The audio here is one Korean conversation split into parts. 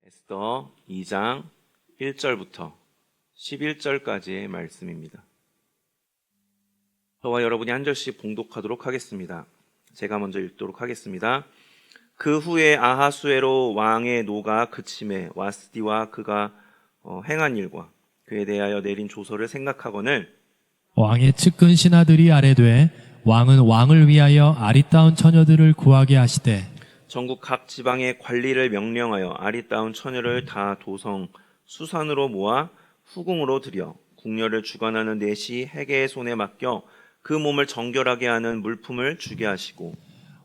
에스더 2장 1절부터 11절까지의 말씀입니다. 저와 여러분이 한 절씩 봉독하도록 하겠습니다. 제가 먼저 읽도록 하겠습니다. 그 후에 아하수에로 왕의 노가 그침에 와스디와 그가 행한 일과 그에 대하여 내린 조서를 생각하거늘 왕의 측근 신하들이 아뢰되 왕은 왕을 위하여 아리따운 처녀들을 구하게 하시되 전국 각 지방의 관리를 명령하여 아리따운 처녀를 다 도성 수산으로 모아 후궁으로 들여 궁녀를 주관하는 넷이 해계의 손에 맡겨 그 몸을 정결하게 하는 물품을 주게 하시고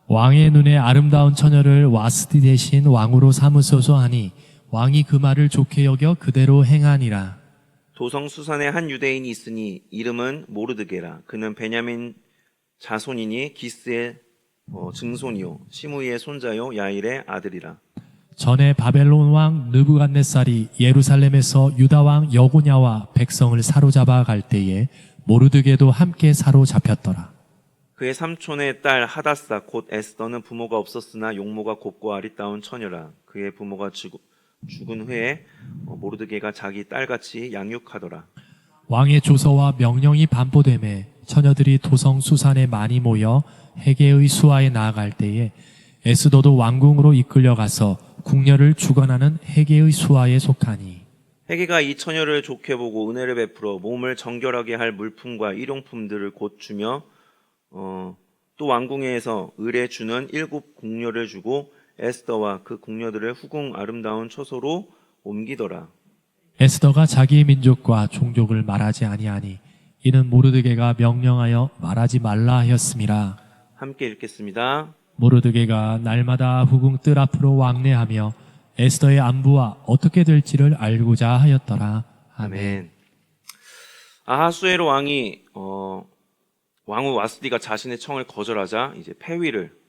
왕의 눈에 아름다운 처녀를 와스디 대신 왕으로 삼으소서 하니 왕이 그 말을 좋게 여겨 그대로 행하니라. 도성 수산에 한 유대인이 있으니 이름은 모르드게라. 그는 베냐민 자손이니 기스의 증손이요 시므이의 손자요 야일의 아들이라. 전에 바벨론 왕 느부갓네살이 예루살렘에서 유다 왕 여고냐와 백성을 사로잡아 갈 때에 모르드게도 함께 사로잡혔더라. 그의 삼촌의 딸 하다사 곧 에스더는 부모가 없었으나 용모가 곱고 아리따운 처녀라. 그의 부모가 죽은 후에 모르드게가 자기 딸같이 양육하더라. 왕의 조서와 명령이 반포되매 처녀들이 도성 수산에 많이 모여 해계의 수하에 나아갈 때에 에스더도 왕궁으로 이끌려가서 궁녀를 주관하는 해계의 수하에 속하니 해계가 이 처녀를 좋게 보고 은혜를 베풀어 몸을 정결하게 할 물품과 일용품들을 곧 주며 또 왕궁에서 을에 주는 7 궁녀를 주고 에스더와 그 궁녀들을 후궁 아름다운 처소로 옮기더라. 에스더가 자기의 민족과 종족을 말하지 아니하니 이는 모르드게가 명령하여 말하지 말라 하였음이라. 함께 읽겠습니다. 모르드게가 날마다 후궁 뜰 앞으로 왕래하며 에스더의 안부와 어떻게 될지를 알고자 하였더라. 아멘. 아하수에로 왕이 왕후 와스디가 자신의 청을 거절하자 이제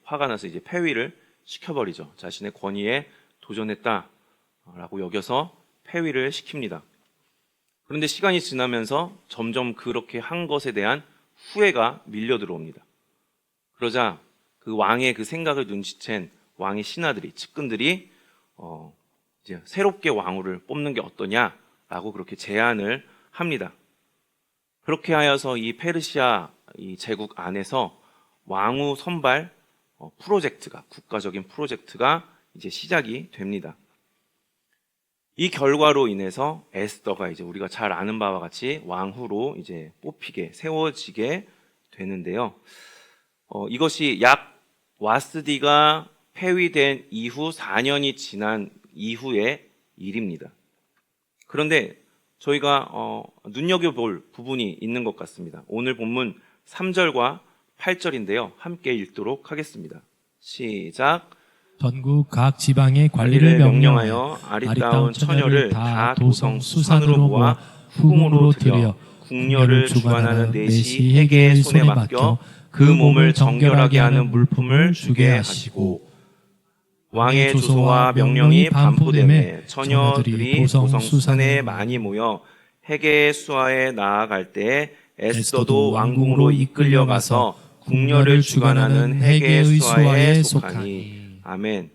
화가 나서 이제 폐위를 시켜버리죠. 자신의 권위에 도전했다라고 여겨서 폐위를 시킵니다. 그런데 시간이 지나면서 점점 그렇게 한 것에 대한 후회가 밀려 들어옵니다. 그러자 그 왕의 그 생각을 눈치챈 왕의 신하들이, 측근들이 이제 새롭게 왕후를 뽑는 게 어떠냐라고 그렇게 제안을 합니다. 그렇게 하여서 이 페르시아 이 제국 안에서 왕후 선발 프로젝트가, 국가적인 프로젝트가 이제 시작이 됩니다. 이 결과로 인해서 에스더가 이제 우리가 잘 아는 바와 같이 왕후로 이제 세워지게 되는데요. 이것이 약 와스디가 폐위된 이후 4년이 지난 이후의 일입니다. 그런데 저희가 눈여겨볼 부분이 있는 것 같습니다. 오늘 본문 3절과 8절인데요. 함께 읽도록 하겠습니다. 시작. 전국 각 지방의 관리를 명령하여 아리따운 처녀를 다 도성 수산으로 모아 후궁으로 들여 궁녀를 주관하는 넷이 해계의 손에 맡겨 그 몸을 정결하게 하는 물품을 주게 하시고 왕의 조서와 명령이 반포되매 처녀들이 도성 수산에 많이 모여 해계의 수하에 나아갈 때에 에스더도 왕궁으로 이끌려가서 궁녀를 주관하는 해계의 수하에 속하니. 아멘.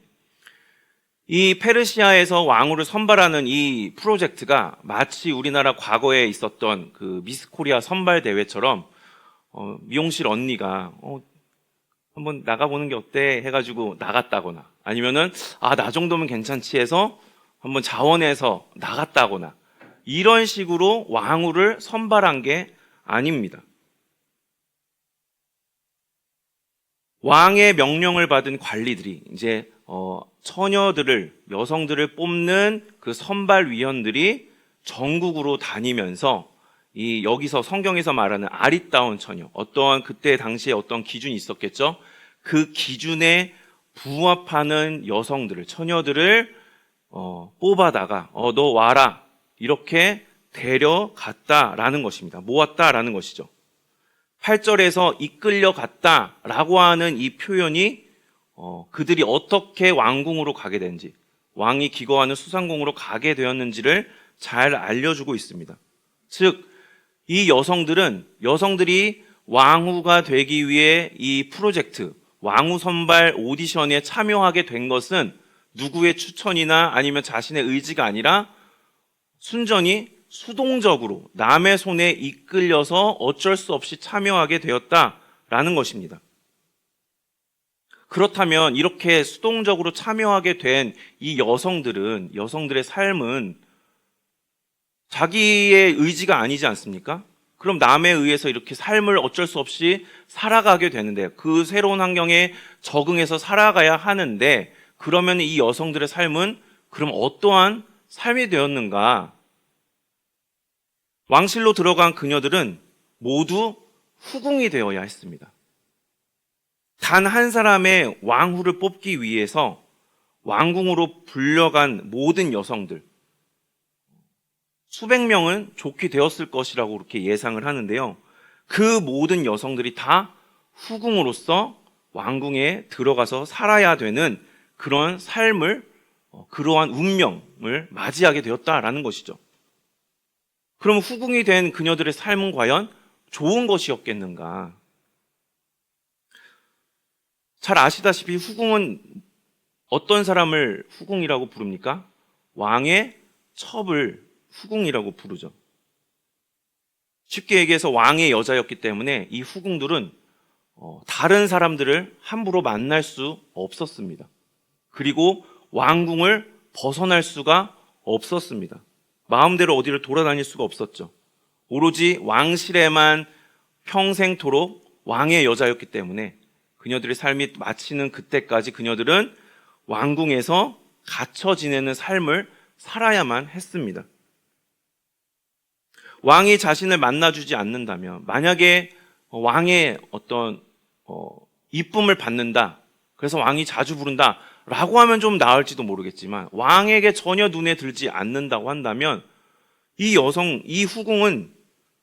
이 페르시아에서 왕후를 선발하는 이 프로젝트가 마치 우리나라 과거에 있었던 그 미스 코리아 선발 대회처럼 미용실 언니가 한번 나가보는 게 어때 해가지고 나갔다거나 아니면은 나 정도면 괜찮지 해서 한번 자원해서 나갔다거나 이런 식으로 왕후를 선발한 게 아닙니다. 왕의 명령을 받은 관리들이 이제 여성들을 뽑는 그 선발위원들이 전국으로 다니면서 여기서 성경에서 말하는 아리따운 처녀, 어떠한 그때 당시에 어떤 기준이 있었겠죠? 그 기준에 부합하는 처녀들을 뽑아다가 너 와라 이렇게 데려갔다라는 것입니다. 모았다라는 것이죠. 8절에서 이끌려갔다라고 하는 이 표현이 그들이 어떻게 왕궁으로 가게 된지, 왕이 기거하는 수산궁으로 가게 되었는지를 잘 알려주고 있습니다. 즉, 이 여성들이 왕후가 되기 위해 이 프로젝트, 왕후 선발 오디션에 참여하게 된 것은 누구의 추천이나 아니면 자신의 의지가 아니라 순전히 수동적으로 남의 손에 이끌려서 어쩔 수 없이 참여하게 되었다라는 것입니다. 그렇다면 이렇게 수동적으로 참여하게 된 이 여성들의 삶은 자기의 의지가 아니지 않습니까? 그럼 남에 의해서 이렇게 삶을 어쩔 수 없이 살아가게 되는데, 그 새로운 환경에 적응해서 살아가야 하는데, 그러면 이 여성들의 삶은 그럼 어떠한 삶이 되었는가? 왕실로 들어간 그녀들은 모두 후궁이 되어야 했습니다. 단 한 사람의 왕후를 뽑기 위해서 왕궁으로 불려간 모든 여성들, 수백 명은 좋게 되었을 것이라고 그렇게 예상을 하는데요. 그 모든 여성들이 다 후궁으로서 왕궁에 들어가서 살아야 되는 그런 삶을, 그러한 운명을 맞이하게 되었다라는 것이죠. 그럼 후궁이 된 그녀들의 삶은 과연 좋은 것이었겠는가? 잘 아시다시피 후궁은 어떤 사람을 후궁이라고 부릅니까? 왕의 첩을 후궁이라고 부르죠. 쉽게 얘기해서 왕의 여자였기 때문에 이 후궁들은 다른 사람들을 함부로 만날 수 없었습니다. 그리고 왕궁을 벗어날 수가 없었습니다. 마음대로 어디를 돌아다닐 수가 없었죠. 오로지 왕실에만 평생토록 왕의 여자였기 때문에 그녀들의 삶이 마치는 그때까지 그녀들은 왕궁에서 갇혀 지내는 삶을 살아야만 했습니다. 왕이 자신을 만나주지 않는다면, 만약에 왕의 어떤 이쁨을 받는다, 그래서 왕이 자주 부른다 라고 하면 좀 나을지도 모르겠지만, 왕에게 전혀 눈에 들지 않는다고 한다면 이 후궁은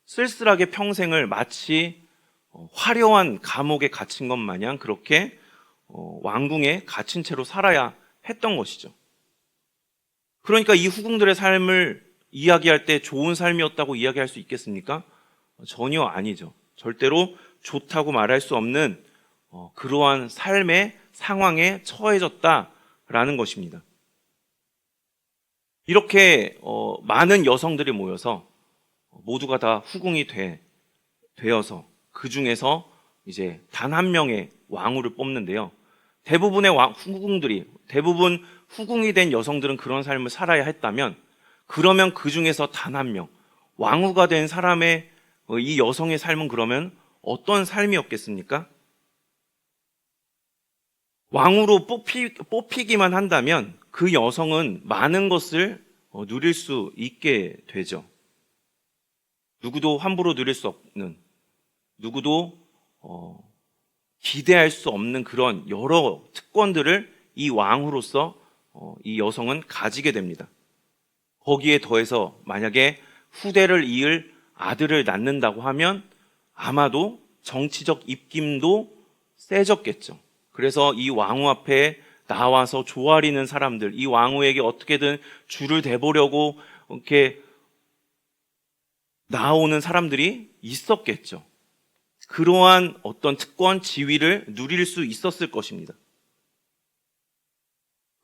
쓸쓸하게 평생을 마치 화려한 감옥에 갇힌 것 마냥 그렇게 왕궁에 갇힌 채로 살아야 했던 것이죠. 그러니까 이 후궁들의 삶을 이야기할 때 좋은 삶이었다고 이야기할 수 있겠습니까? 전혀 아니죠. 절대로 좋다고 말할 수 없는 그러한 삶의 상황에 처해졌다라는 것입니다. 이렇게 많은 여성들이 모여서 모두가 다 후궁이 되어서 그 중에서 이제 단 한 명의 왕후를 뽑는데요. 대부분 후궁이 된 여성들은 그런 삶을 살아야 했다면, 그러면 그 중에서 단 한 명, 왕후가 된 사람의 이 여성의 삶은 그러면 어떤 삶이었겠습니까? 왕후로 뽑히기만 한다면 그 여성은 많은 것을 누릴 수 있게 되죠. 누구도 함부로 누릴 수 없는, 누구도 기대할 수 없는 그런 여러 특권들을 이 왕후로서 이 여성은 가지게 됩니다. 거기에 더해서 만약에 후대를 이을 아들을 낳는다고 하면 아마도 정치적 입김도 세졌겠죠. 그래서 이 왕후 앞에 나와서 조아리는 사람들, 이 왕후에게 어떻게든 줄을 대보려고 이렇게 나오는 사람들이 있었겠죠. 그러한 어떤 특권, 지위를 누릴 수 있었을 것입니다.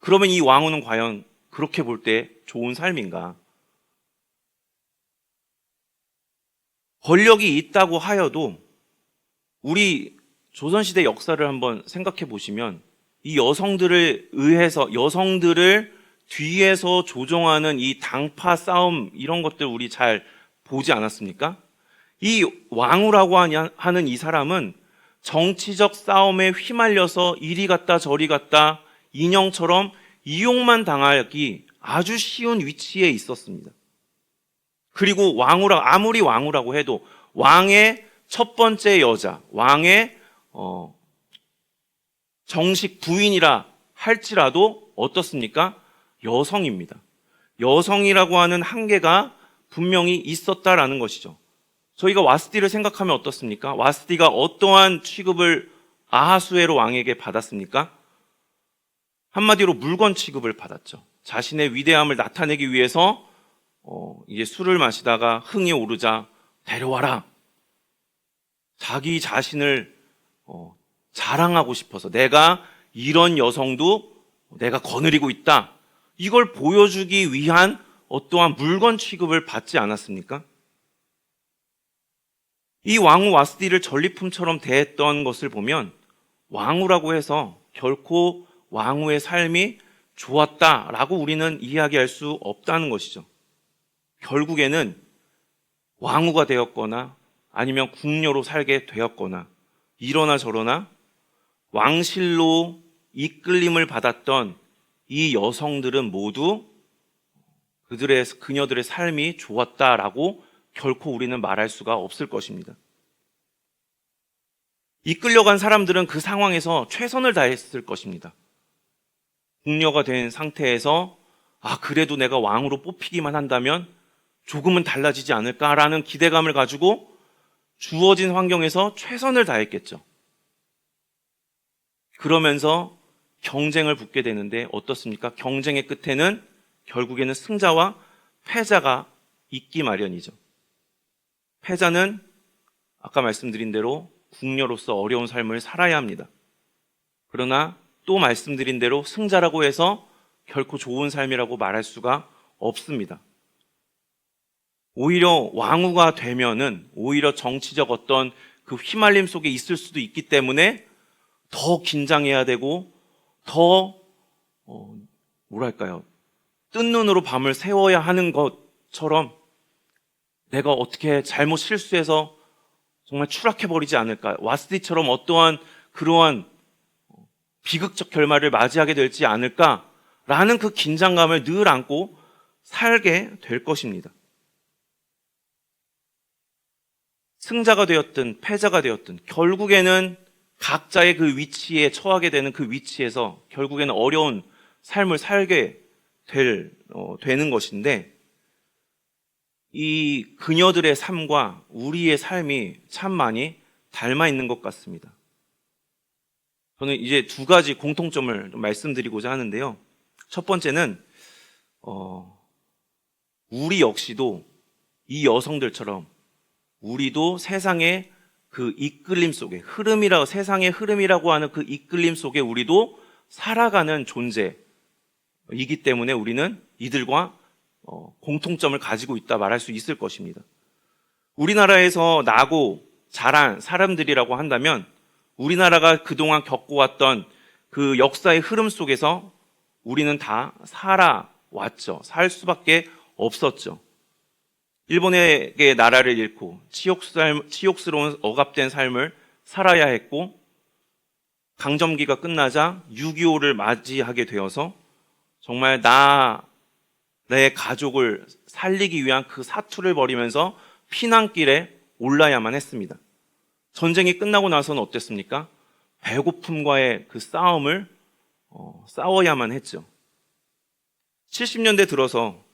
그러면 이 왕후는 과연 그렇게 볼 때 좋은 삶인가? 권력이 있다고 하여도 우리 조선시대 역사를 한번 생각해 보시면 이 여성들을 뒤에서 조종하는 이 당파 싸움, 이런 것들 우리 잘 보지 않았습니까? 이 왕후라고 하는 이 사람은 정치적 싸움에 휘말려서 이리 갔다 저리 갔다 인형처럼 이용만 당하기 아주 쉬운 위치에 있었습니다. 그리고 아무리 왕후라고 해도 왕의 첫 번째 여자, 왕의 정식 부인이라 할지라도 어떻습니까? 여성입니다. 여성이라고 하는 한계가 분명히 있었다라는 것이죠. 저희가 와스티를 생각하면 어떻습니까? 와스티가 어떠한 취급을 아하수에로 왕에게 받았습니까? 한마디로 물건 취급을 받았죠. 자신의 위대함을 나타내기 위해서 이제 술을 마시다가 흥이 오르자 데려와라. 자기 자신을 자랑하고 싶어서 내가 이런 여성도 내가 거느리고 있다. 이걸 보여주기 위한 어떠한 물건 취급을 받지 않았습니까? 이 왕후 와스디를 전리품처럼 대했던 것을 보면 왕후라고 해서 결코 왕후의 삶이 좋았다라고 우리는 이야기할 수 없다는 것이죠. 결국에는 왕후가 되었거나 아니면 궁녀로 살게 되었거나 이러나 저러나 왕실로 이끌림을 받았던 이 여성들은 모두 그녀들의 삶이 좋았다라고 결코 우리는 말할 수가 없을 것입니다. 이끌려간 사람들은 그 상황에서 최선을 다했을 것입니다. 궁녀가 된 상태에서 그래도 내가 왕으로 뽑히기만 한다면 조금은 달라지지 않을까라는 기대감을 가지고 주어진 환경에서 최선을 다했겠죠. 그러면서 경쟁을 붙게 되는데 어떻습니까? 경쟁의 끝에는 결국에는 승자와 패자가 있기 마련이죠. 패자는 아까 말씀드린 대로 궁녀로서 어려운 삶을 살아야 합니다. 그러나 또 말씀드린 대로 승자라고 해서 결코 좋은 삶이라고 말할 수가 없습니다. 오히려 왕후가 되면은 오히려 정치적 어떤 그 휘말림 속에 있을 수도 있기 때문에 더 긴장해야 되고 더 뜬 눈으로 밤을 새워야 하는 것처럼 내가 어떻게 잘못 실수해서 정말 추락해버리지 않을까, 와스디처럼 어떠한 그러한 비극적 결말을 맞이하게 될지 않을까라는 그 긴장감을 늘 안고 살게 될 것입니다. 승자가 되었든 패자가 되었든 결국에는 각자의 그 위치에 처하게 되는 그 위치에서 결국에는 어려운 삶을 살게 되는 것인데, 이 그녀들의 삶과 우리의 삶이 참 많이 닮아 있는 것 같습니다. 저는 이제 두 가지 공통점을 좀 말씀드리고자 하는데요. 첫 번째는 우리 역시도 이 여성들처럼 우리도 세상의 그 이끌림 속에 세상의 흐름이라고 하는 그 이끌림 속에 우리도 살아가는 존재이기 때문에 우리는 이들과 공통점을 가지고 있다 말할 수 있을 것입니다. 우리나라에서 나고 자란 사람들이라고 한다면 우리나라가 그동안 겪어왔던 그 역사의 흐름 속에서 우리는 다 살아왔죠. 살 수밖에 없었죠. 일본에게 나라를 잃고 치욕스러운 억압된 삶을 살아야 했고, 강점기가 끝나자 6.25를 맞이하게 되어서 정말 내 가족을 살리기 위한 그 사투를 벌이면서 피난길에 올라야만 했습니다. 전쟁이 끝나고 나서는 어땠습니까? 배고픔과의 그 싸움을 싸워야만 했죠. 70년대 들어서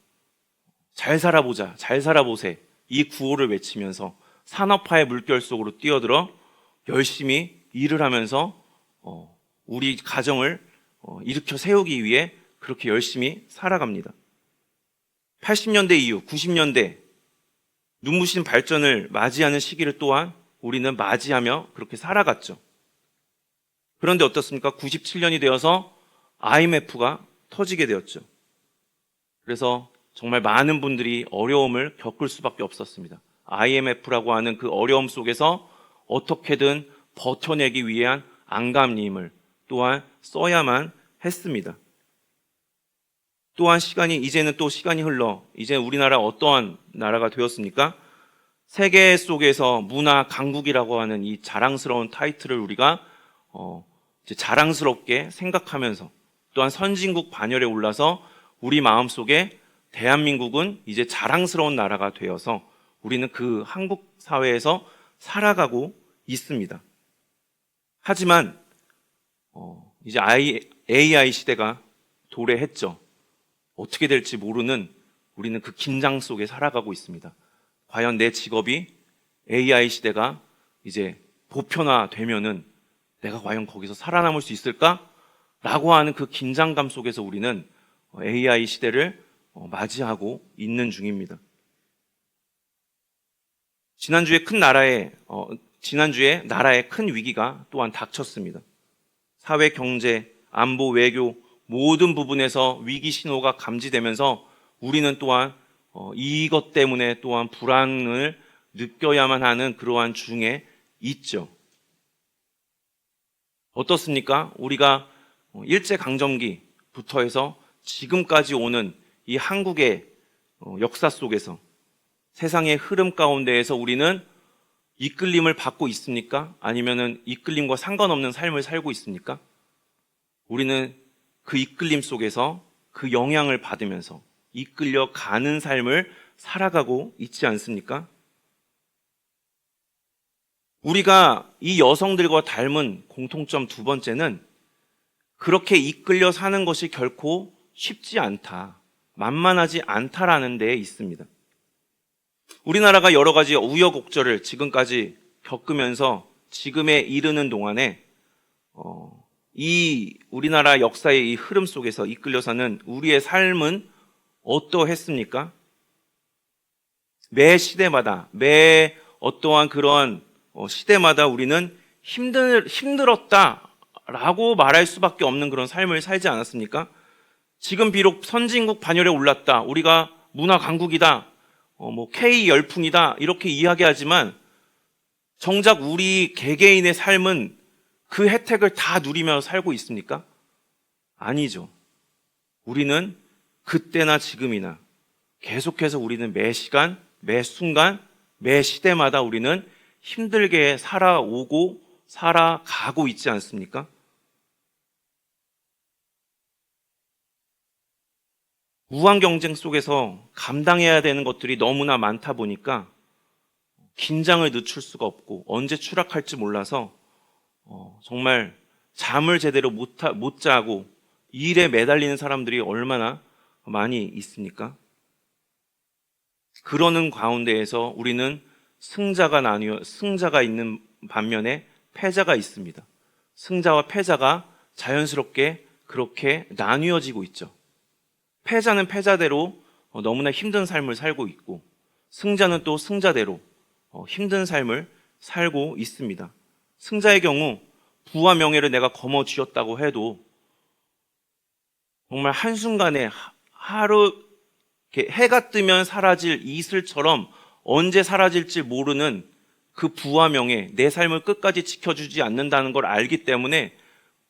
잘 살아보자, 잘 살아보세, 이 구호를 외치면서 산업화의 물결 속으로 뛰어들어 열심히 일을 하면서 우리 가정을 일으켜 세우기 위해 그렇게 열심히 살아갑니다. 80년대 이후 90년대 눈부신 발전을 맞이하는 시기를 또한 우리는 맞이하며 그렇게 살아갔죠. 그런데 어떻습니까? 97년이 되어서 IMF가 터지게 되었죠. 그래서 정말 많은 분들이 어려움을 겪을 수밖에 없었습니다. IMF라고 하는 그 어려움 속에서 어떻게든 버텨내기 위한 안간힘을 또한 써야만 했습니다. 또한 이제는 또 시간이 흘러 이제 우리나라 어떠한 나라가 되었습니까? 세계 속에서 문화 강국이라고 하는 이 자랑스러운 타이틀을 우리가 이제 자랑스럽게 생각하면서 또한 선진국 반열에 올라서 우리 마음속에 대한민국은 이제 자랑스러운 나라가 되어서 우리는 그 한국 사회에서 살아가고 있습니다. 하지만 이제 AI 시대가 도래했죠. 어떻게 될지 모르는 우리는 그 긴장 속에 살아가고 있습니다. 과연 내 직업이 AI 시대가 이제 보편화되면은 내가 과연 거기서 살아남을 수 있을까? 라고 하는 그 긴장감 속에서 우리는 AI 시대를 맞이하고 있는 중입니다. 지난주에 나라에 큰 위기가 또한 닥쳤습니다. 사회, 경제, 안보, 외교 모든 부분에서 위기 신호가 감지되면서 우리는 또한 이것 때문에 또한 불안을 느껴야만 하는 그러한 중에 있죠. 어떻습니까? 우리가 일제강점기부터 해서 지금까지 오는 이 한국의 역사 속에서 세상의 흐름 가운데에서 우리는 이끌림을 받고 있습니까? 아니면은 이끌림과 상관없는 삶을 살고 있습니까? 우리는 그 이끌림 속에서 그 영향을 받으면서 이끌려 가는 삶을 살아가고 있지 않습니까? 우리가 이 여성들과 닮은 공통점 두 번째는 그렇게 이끌려 사는 것이 결코 쉽지 않다, 만만하지 않다라는 데에 있습니다. 우리나라가 여러 가지 우여곡절을 지금까지 겪으면서 지금에 이르는 동안에 이 우리나라 역사의 이 흐름 속에서 이끌려 사는 우리의 삶은 어떠했습니까? 매 시대마다, 매 어떠한 그러한 시대마다 우리는 힘들었다라고 말할 수밖에 없는 그런 삶을 살지 않았습니까? 지금 비록 선진국 반열에 올랐다, 우리가 문화 강국이다, K 열풍이다 이렇게 이야기하지만 정작 우리 개개인의 삶은 그 혜택을 다 누리며 살고 있습니까? 아니죠. 우리는 그때나 지금이나 계속해서 우리는 매 시간, 매 순간, 매 시대마다 우리는 힘들게 살아오고 살아가고 있지 않습니까? 무한 경쟁 속에서 감당해야 되는 것들이 너무나 많다 보니까 긴장을 늦출 수가 없고 언제 추락할지 몰라서 정말 잠을 제대로 못 자고 일에 매달리는 사람들이 얼마나 많이 있습니까? 그러는 가운데에서 우리는 승자가 있는 반면에 패자가 있습니다. 승자와 패자가 자연스럽게 그렇게 나뉘어지고 있죠. 패자는 패자대로 너무나 힘든 삶을 살고 있고 승자는 또 승자대로 힘든 삶을 살고 있습니다. 승자의 경우 부와 명예를 내가 거머쥐었다고 해도 정말 한순간에 하루 해가 뜨면 사라질 이슬처럼 언제 사라질지 모르는 그 부와 명예, 내 삶을 끝까지 지켜주지 않는다는 걸 알기 때문에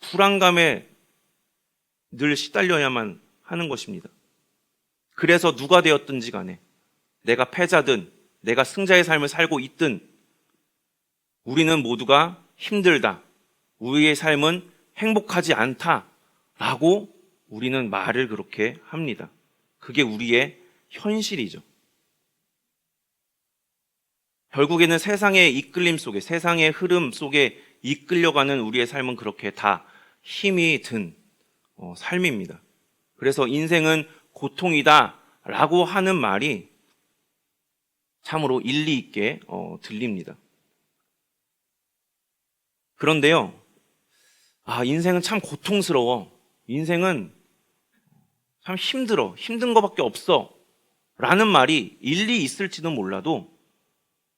불안감에 늘 시달려야만 하는 것입니다. 그래서 누가 되었든지 간에 내가 패자든 내가 승자의 삶을 살고 있든 우리는 모두가 힘들다, 우리의 삶은 행복하지 않다라고 우리는 말을 그렇게 합니다. 그게 우리의 현실이죠. 결국에는 세상의 이끌림 속에, 세상의 흐름 속에 이끌려가는 우리의 삶은 그렇게 다 힘이 든 삶입니다. 그래서 인생은 고통이다 라고 하는 말이 참으로 일리 있게 들립니다. 그런데요, 인생은 참 고통스러워, 인생은 참 힘들어, 힘든 것밖에 없어 라는 말이 일리 있을지도 몰라도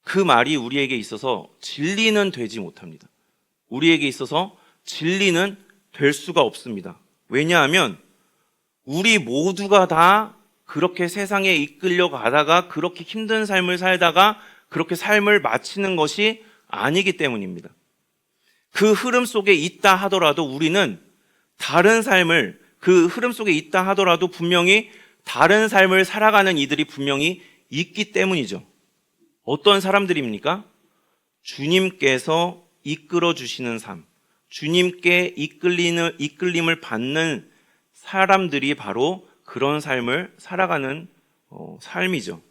그 말이 우리에게 있어서 진리는 되지 못합니다. 우리에게 있어서 진리는 될 수가 없습니다. 왜냐하면 우리 모두가 다 그렇게 세상에 이끌려 가다가 그렇게 힘든 삶을 살다가 그렇게 삶을 마치는 것이 아니기 때문입니다. 그 흐름 속에 있다 하더라도 우리는 다른 삶을, 그 흐름 속에 있다 하더라도 분명히 다른 삶을 살아가는 이들이 분명히 있기 때문이죠. 어떤 사람들입니까? 주님께서 이끌어 주시는 삶, 주님께 이끌림을 받는 사람들이 바로 그런 삶을 살아가는 삶이죠.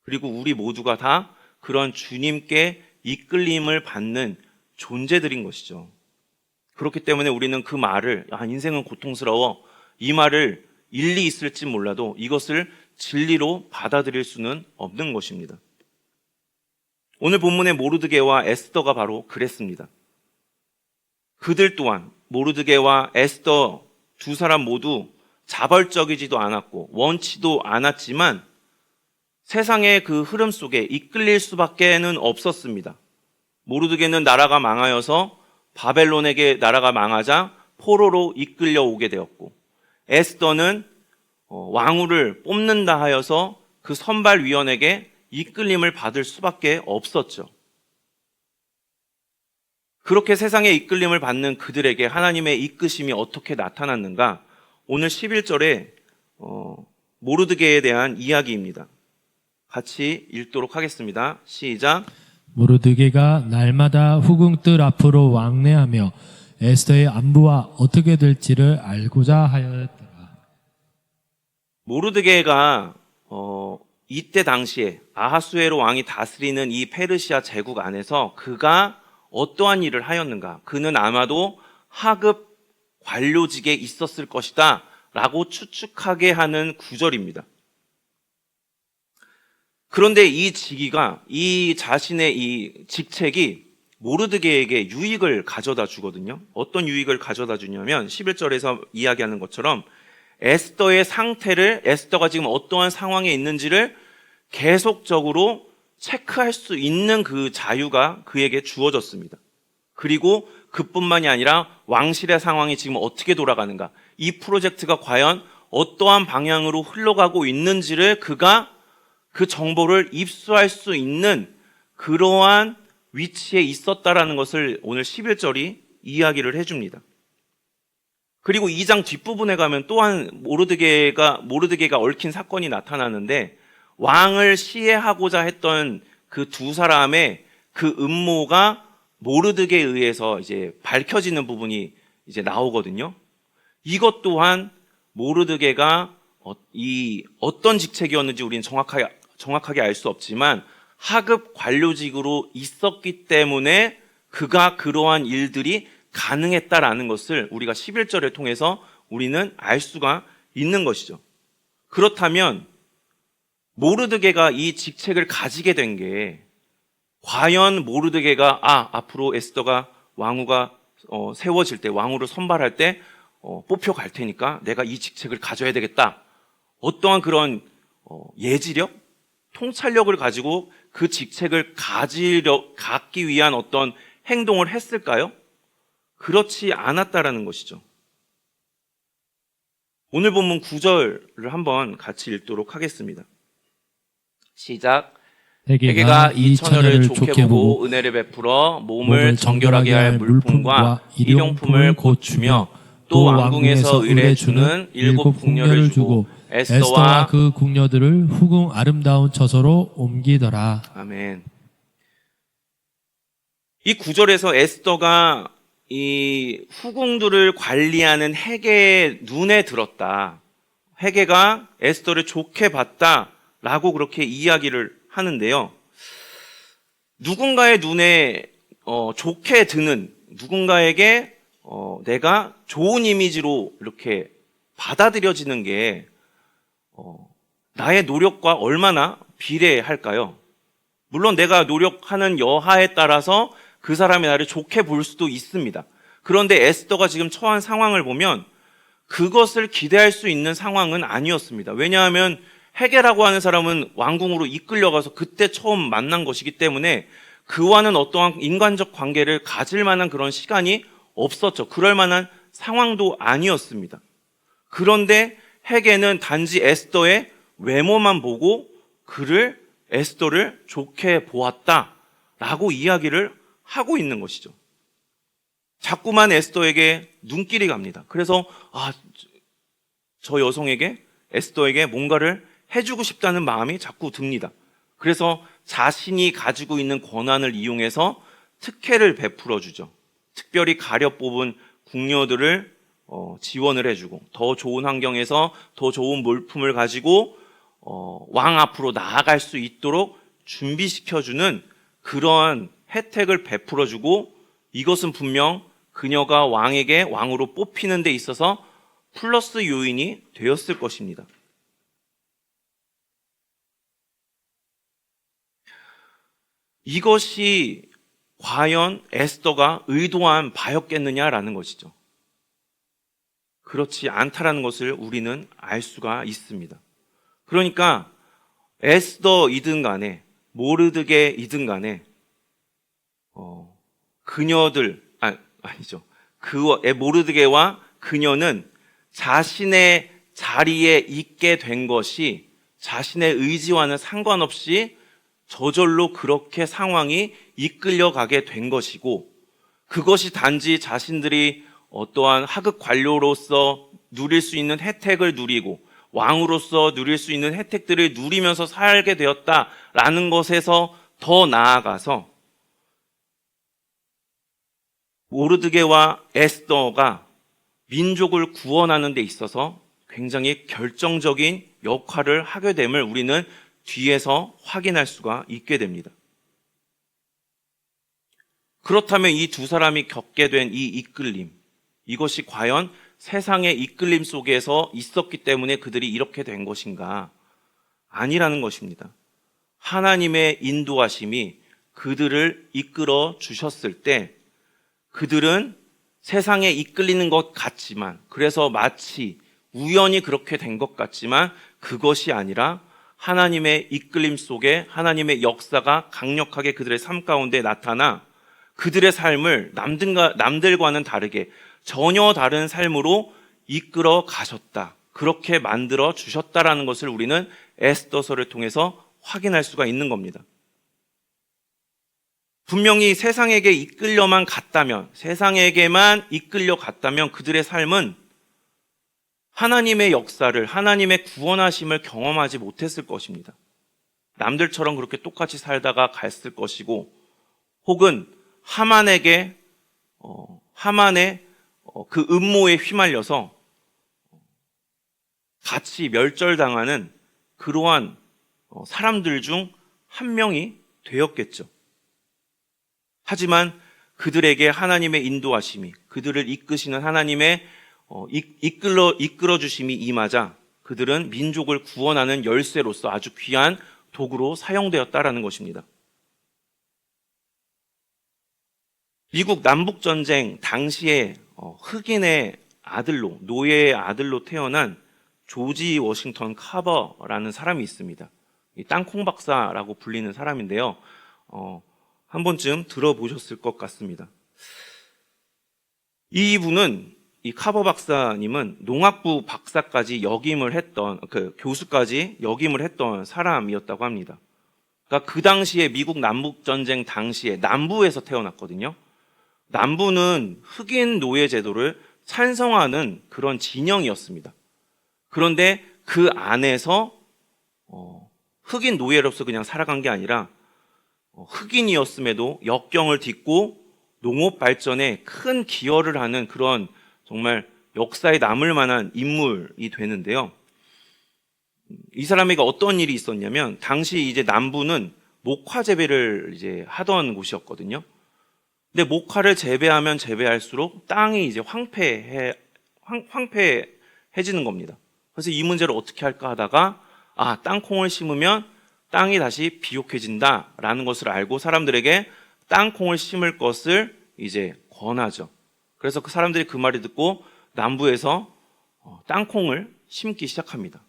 그리고 우리 모두가 다 그런 주님께 이끌림을 받는 존재들인 것이죠. 그렇기 때문에 우리는 그 말을, 인생은 고통스러워, 이 말을 일리 있을지 몰라도 이것을 진리로 받아들일 수는 없는 것입니다. 오늘 본문의 모르드게와 에스더가 바로 그랬습니다. 그들 또한, 모르드게와 에스더 두 사람 모두 자발적이지도 않았고 원치도 않았지만 세상의 그 흐름 속에 이끌릴 수밖에는 없었습니다. 모르드게는 나라가 망하여서 바벨론에게 나라가 망하자 포로로 이끌려 오게 되었고, 에스더는 왕후를 뽑는다 하여서 그 선발위원에게 이끌림을 받을 수밖에 없었죠. 그렇게 세상의 이끌림을 받는 그들에게 하나님의 이끄심이 어떻게 나타났는가? 오늘 11절에 모르드게에 대한 이야기입니다. 같이 읽도록 하겠습니다. 시작. 모르드게가 날마다 후궁들 앞으로 왕래하며 에스더의 안부와 어떻게 될지를 알고자 하였더라. 모르드게가 이때 당시에 아하수에로 왕이 다스리는 이 페르시아 제국 안에서 그가 어떠한 일을 하였는가? 그는 아마도 하급 관료직에 있었을 것이다 라고 추측하게 하는 구절입니다. 그런데 이 직위가, 이 자신의 이 직책이 모르드게에게 유익을 가져다 주거든요. 어떤 유익을 가져다 주냐면 11절에서 이야기하는 것처럼 에스더의 상태를, 에스더가 지금 어떠한 상황에 있는지를 계속적으로 체크할 수 있는 그 자유가 그에게 주어졌습니다. 그리고 그뿐만이 아니라 왕실의 상황이 지금 어떻게 돌아가는가, 이 프로젝트가 과연 어떠한 방향으로 흘러가고 있는지를 그가 그 정보를 입수할 수 있는 그러한 위치에 있었다라는 것을 오늘 11절이 이야기를 해줍니다. 그리고 2장 뒷부분에 가면 또한 모르드게가 얽힌 사건이 나타나는데, 왕을 시해하고자 했던 그 두 사람의 그 음모가 모르드게에 의해서 이제 밝혀지는 부분이 이제 나오거든요. 이것 또한 모르드게가 이 어떤 직책이었는지 우리는 정확하게 알 수 없지만 하급 관료직으로 있었기 때문에 그가 그러한 일들이 가능했다라는 것을 우리가 11절을 통해서 우리는 알 수가 있는 것이죠. 그렇다면 모르드게가 이 직책을 가지게 된 게, 과연 모르드게가 앞으로 에스더가 왕후가 세워질 때, 왕후를 선발할 때 뽑혀갈 테니까 내가 이 직책을 가져야 되겠다, 어떠한 그런 예지력, 통찰력을 가지고 그 직책을 갖기 위한 어떤 행동을 했을까요? 그렇지 않았다라는 것이죠. 오늘 본문 9절을 한번 같이 읽도록 하겠습니다. 시작. 회개가 이 처녀를 좋게 보고 은혜를 베풀어 몸을 정결하게 할 물품과 일용품을 곧 주며 또 왕궁에서 의뢰 주는 7 궁녀를 주고 에스더와 그 궁녀들을 후궁 아름다운 처소로 옮기더라. 아멘. 이 9절에서 에스더가 이 후궁들을 관리하는 헤게의 눈에 들었다, 헤게가 에스더를 좋게 봤다라고 그렇게 이야기를 하는데요. 누군가의 눈에 좋게 드는, 누군가에게 내가 좋은 이미지로 이렇게 받아들여지는 게 나의 노력과 얼마나 비례할까요? 물론 내가 노력하는 여하에 따라서 그 사람이 나를 좋게 볼 수도 있습니다. 그런데 에스더가 지금 처한 상황을 보면 그것을 기대할 수 있는 상황은 아니었습니다. 왜냐하면 헤게라고 하는 사람은 왕궁으로 이끌려가서 그때 처음 만난 것이기 때문에 그와는 어떠한 인간적 관계를 가질 만한 그런 시간이 없었죠. 그럴 만한 상황도 아니었습니다. 그런데 헤게는 단지 에스더의 외모만 보고 에스더를 좋게 보았다라고 이야기를 하고 있는 것이죠. 자꾸만 에스더에게 눈길이 갑니다. 그래서 저 여성에게, 에스더에게 뭔가를 해주고 싶다는 마음이 자꾸 듭니다. 그래서 자신이 가지고 있는 권한을 이용해서 특혜를 베풀어 주죠. 특별히 가려 뽑은 궁녀들을 지원을 해주고, 더 좋은 환경에서 더 좋은 물품을 가지고 왕 앞으로 나아갈 수 있도록 준비시켜주는 그러한 혜택을 베풀어주고, 이것은 분명 그녀가 왕으로 뽑히는 데 있어서 플러스 요인이 되었을 것입니다. 이것이 과연 에스더가 의도한 바였겠느냐라는 것이죠. 그렇지 않다라는 것을 우리는 알 수가 있습니다. 그러니까 에스더이든 간에 그녀들, 모르드게와 그녀는 자신의 자리에 있게 된 것이 자신의 의지와는 상관없이 저절로 그렇게 상황이 이끌려가게 된 것이고, 그것이 단지 자신들이 어떠한 하급 관료로서 누릴 수 있는 혜택을 누리고 왕으로서 누릴 수 있는 혜택들을 누리면서 살게 되었다라는 것에서 더 나아가서 모르드게와 에스더가 민족을 구원하는 데 있어서 굉장히 결정적인 역할을 하게 됨을 우리는 뒤에서 확인할 수가 있게 됩니다. 그렇다면 이 두 사람이 겪게 된 이 이끌림, 이것이 과연 세상의 이끌림 속에서 있었기 때문에 그들이 이렇게 된 것인가? 아니라는 것입니다. 하나님의 인도하심이 그들을 이끌어 주셨을 때 그들은 세상에 이끌리는 것 같지만, 그래서 마치 우연히 그렇게 된 것 같지만 그것이 아니라 하나님의 이끌림 속에 하나님의 역사가 강력하게 그들의 삶 가운데 나타나 그들의 삶을 남들과는 다르게 전혀 다른 삶으로 이끌어 가셨다. 그렇게 만들어 주셨다라는 것을 우리는 에스더서를 통해서 확인할 수가 있는 겁니다. 분명히 세상에게 이끌려만 갔다면, 세상에게만 이끌려 갔다면 그들의 삶은 하나님의 역사를, 하나님의 구원하심을 경험하지 못했을 것입니다. 남들처럼 그렇게 똑같이 살다가 갔을 것이고, 혹은 하만의 그 음모에 휘말려서 같이 멸절당하는 그러한 사람들 중 한 명이 되었겠죠. 하지만 그들에게 하나님의 인도하심이, 그들을 이끄시는 하나님의 이끌어 주심이 임하자 그들은 민족을 구원하는 열쇠로서 아주 귀한 도구로 사용되었다라는 것입니다. 미국 남북전쟁 당시에 흑인의 아들로, 노예의 아들로 태어난 조지 워싱턴 카버라는 사람이 있습니다. 이 땅콩 박사라고 불리는 사람인데요. 한 번쯤 들어보셨을 것 같습니다. 이 카버 박사님은 농학부 박사까지 역임을 했던, 교수까지 역임을 했던 사람이었다고 합니다. 그러니까 그 당시에 미국 남북전쟁 당시에 남부에서 태어났거든요. 남부는 흑인 노예 제도를 찬성하는 그런 진영이었습니다. 그런데 그 안에서 흑인 노예로서 그냥 살아간 게 아니라 흑인이었음에도 역경을 딛고 농업 발전에 큰 기여를 하는 그런 정말 역사에 남을 만한 인물이 되는데요. 이 사람에게 어떤 일이 있었냐면, 당시 이제 남부는 목화 재배를 이제 하던 곳이었거든요. 근데 목화를 재배하면 재배할수록 땅이 이제 황폐해지는 겁니다. 그래서 이 문제를 어떻게 할까 하다가, 땅콩을 심으면 땅이 다시 비옥해진다라는 것을 알고 사람들에게 땅콩을 심을 것을 이제 권하죠. 그래서 그 사람들이 그 말을 듣고 남부에서 땅콩을 심기 시작합니다.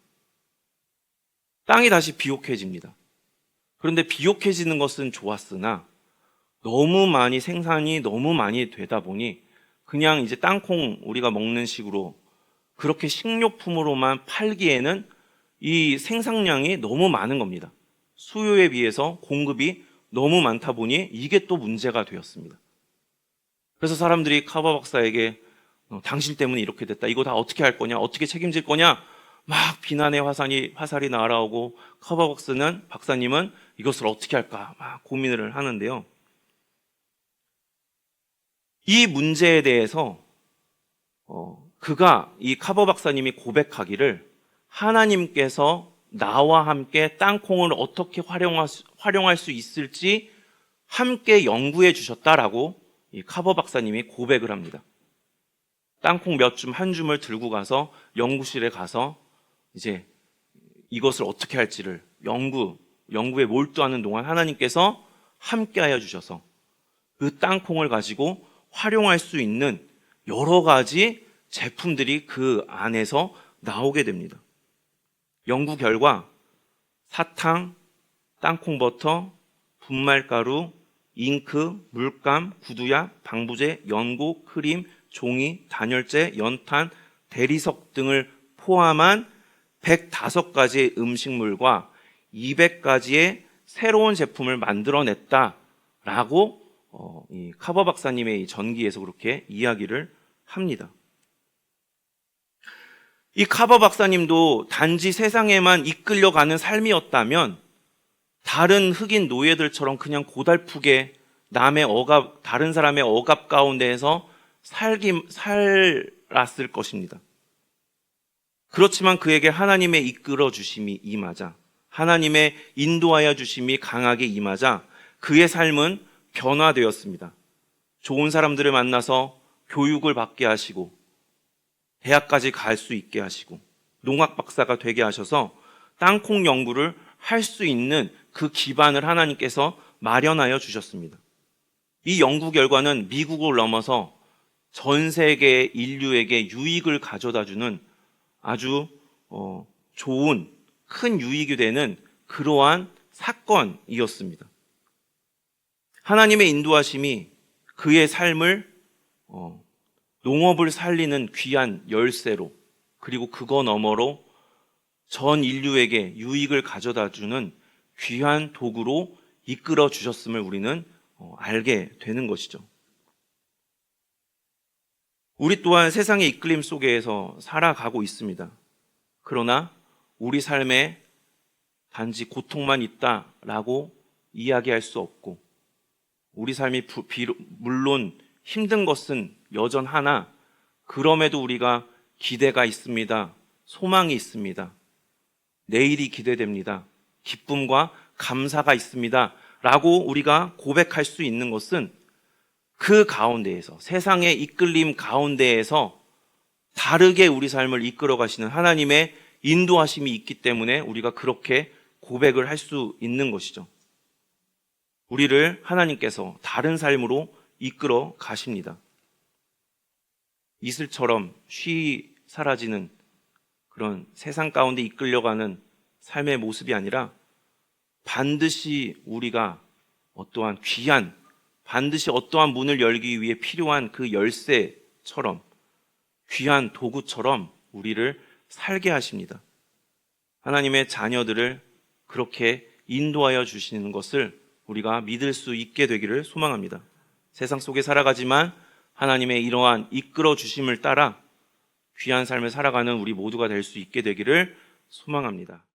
땅이 다시 비옥해집니다. 그런데 비옥해지는 것은 좋았으나 생산이 너무 많이 되다 보니 그냥 이제 땅콩 우리가 먹는 식으로 그렇게 식료품으로만 팔기에는 이 생산량이 너무 많은 겁니다. 수요에 비해서 공급이 너무 많다 보니 이게 또 문제가 되었습니다. 그래서 사람들이 카버 박사에게 당신 때문에 이렇게 됐다, 이거 다 어떻게 할 거냐, 어떻게 책임질 거냐 막 비난의 화살이 날아오고, 카버 박사님은 이것을 어떻게 할까 막 고민을 하는데요. 이 문제에 대해서 이 카버 박사님이 고백하기를, 하나님께서 나와 함께 땅콩을 어떻게 활용할 수 있을지 함께 연구해 주셨다라고 이 카버 박사님이 고백을 합니다. 땅콩 한 줌을 들고 가서 연구실에 가서 이제 이것을 어떻게 할지를 연구에 몰두하는 동안 하나님께서 함께하여 주셔서 그 땅콩을 가지고 활용할 수 있는 여러 가지 제품들이 그 안에서 나오게 됩니다. 연구 결과 사탕, 땅콩버터, 분말가루, 잉크, 물감, 구두약, 방부제, 연고, 크림, 종이, 단열재, 연탄, 대리석 등을 포함한 105가지의 음식물과 200가지의 새로운 제품을 만들어냈다라고 이 카버 박사님의 이 전기에서 그렇게 이야기를 합니다. 이 카버 박사님도 단지 세상에만 이끌려가는 삶이었다면 다른 흑인 노예들처럼 그냥 고달프게 다른 사람의 억압 가운데에서 살았을 것입니다. 그렇지만 그에게 하나님의 이끌어 주심이 임하자, 하나님의 인도하여 주심이 강하게 임하자 그의 삶은 변화되었습니다. 좋은 사람들을 만나서 교육을 받게 하시고 대학까지 갈 수 있게 하시고 농학 박사가 되게 하셔서 땅콩 연구를 할 수 있는 그 기반을 하나님께서 마련하여 주셨습니다. 이 연구 결과는 미국을 넘어서 전 세계 인류에게 유익을 가져다주는 아주 좋은 큰 유익이 되는 그러한 사건이었습니다. 하나님의 인도하심이 그의 삶을 농업을 살리는 귀한 열쇠로, 그리고 그거 너머로 전 인류에게 유익을 가져다주는 귀한 도구로 이끌어 주셨음을 우리는 알게 되는 것이죠. 우리 또한 세상의 이끌림 속에서 살아가고 있습니다. 그러나 우리 삶에 단지 고통만 있다라고 이야기할 수 없고, 우리 삶이 물론 힘든 것은 여전하나 그럼에도 우리가 기대가 있습니다. 소망이 있습니다. 내일이 기대됩니다. 기쁨과 감사가 있습니다. 라고 우리가 고백할 수 있는 것은 그 가운데에서, 세상의 이끌림 가운데에서 다르게 우리 삶을 이끌어 가시는 하나님의 인도하심이 있기 때문에 우리가 그렇게 고백을 할 수 있는 것이죠. 우리를 하나님께서 다른 삶으로 이끌어 가십니다. 이슬처럼 쉬이 사라지는 그런 세상 가운데 이끌려가는 삶의 모습이 아니라 반드시 우리가 어떠한 반드시 어떠한 문을 열기 위해 필요한 그 열쇠처럼, 귀한 도구처럼 우리를 살게 하십니다. 하나님의 자녀들을 그렇게 인도하여 주시는 것을 우리가 믿을 수 있게 되기를 소망합니다. 세상 속에 살아가지만 하나님의 이러한 이끌어 주심을 따라 귀한 삶을 살아가는 우리 모두가 될 수 있게 되기를 소망합니다.